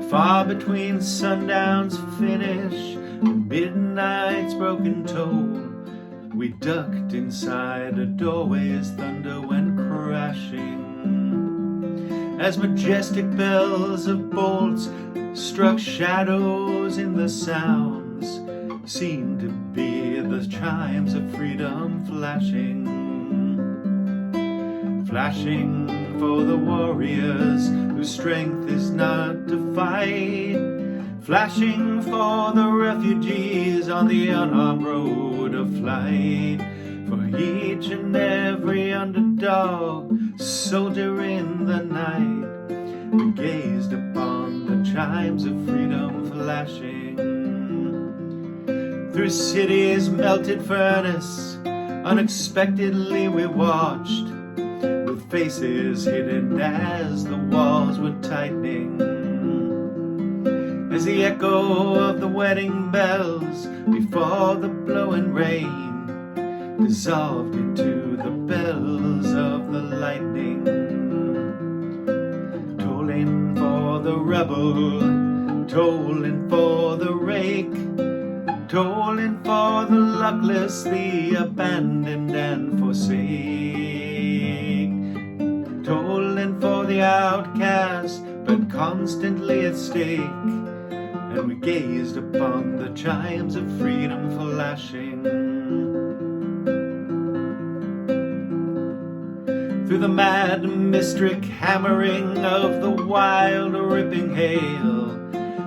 Far between sundown's finish and midnight's broken toll, we ducked inside a doorway as thunder went crashing, as majestic bells of bolts struck shadows in the sounds, seemed to be the chimes of freedom flashing. Flashing for the warriors whose strength is not to fight, flashing for the refugees on the unarmed road of flight, for each and every underdog soldier in the night. We gazed upon the chimes of freedom flashing. Through cities' melted furnace, unexpectedly we watched, with faces hidden as the walls were tightening, as the echo of the wedding bells before the blowing rain dissolved into the bells of the lightning. Tolling for the rebel, tolling for the rake, tolling for the luckless, the abandoned and forsake, tolling for the outcast, but constantly at stake. And we gazed upon the chimes of freedom flashing. Through the mad mystic hammering of the wild ripping hail,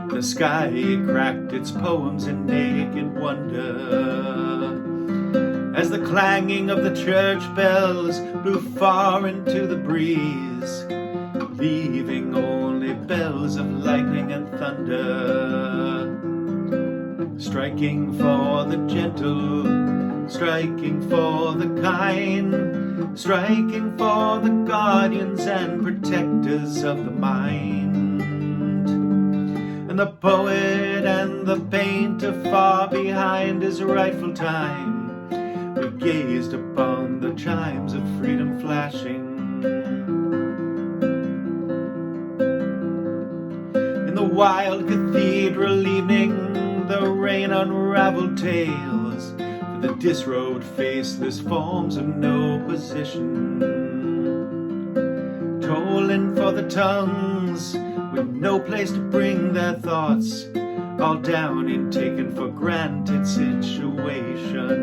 the sky cracked its poems in naked wonder, as the clanging of the church bells blew far into the breeze, leaving only bells of lightning and thunder, striking for the gentle, striking for the kind, striking for the guardians and protectors of the mind. And the poet and the painter far behind his rightful time, we gazed upon the chimes of freedom flashing. In the wild cathedral evening, the rain unraveled tales for the disrobed faceless forms of no position, tolling for the tongues with no place to bring their thoughts, all down in taken for granted situations,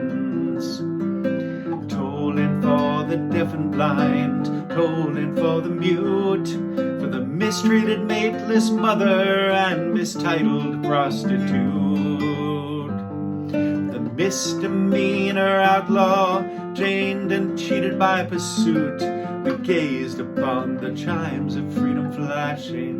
tolling for the deaf and blind, tolling for the mute, for the mistreated mateless mother and mistitled prostitute, the misdemeanor outlaw chained and cheated by pursuit. We gazed upon the chimes of freedom flashing.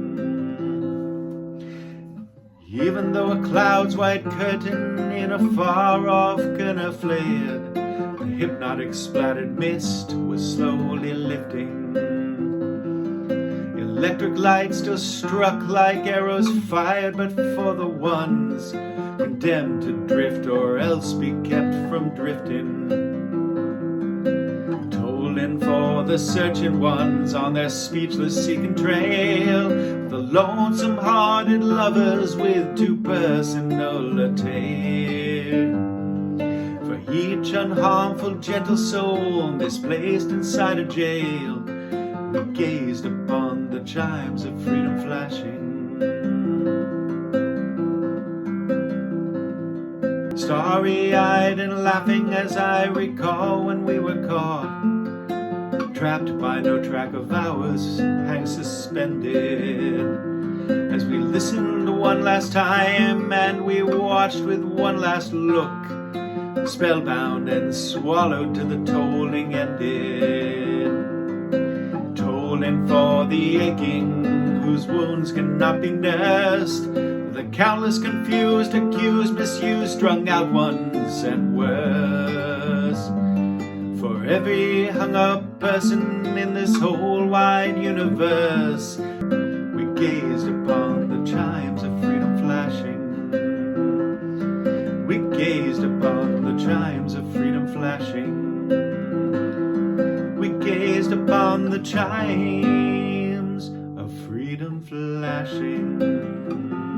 Even though a cloud's white curtain in a far-off corner flared, the hypnotic splattered mist was slowly lifting. Electric lights still struck like arrows fired, but for the ones condemned to drift or else be kept from drifting, tolling for the searching ones on their speechless seeking trail, the lonesome hearted lovers with too personal a tale, for each unharmful gentle soul misplaced inside a jail. We gazed upon the chimes of freedom flashing. Starry-eyed and laughing as I recall when we were caught, trapped by no track of hours, hang suspended, as we listened one last time and we watched with one last look, spellbound and swallowed till the tolling ended, tolling for the aching whose wounds cannot be nursed, the countless confused, accused, misused, strung out ones and worse, for every hung-up person in this whole wide universe. We gazed upon the chimes of freedom flashing. We gazed upon the chimes of freedom flashing. We gazed upon the chimes freedom flashing.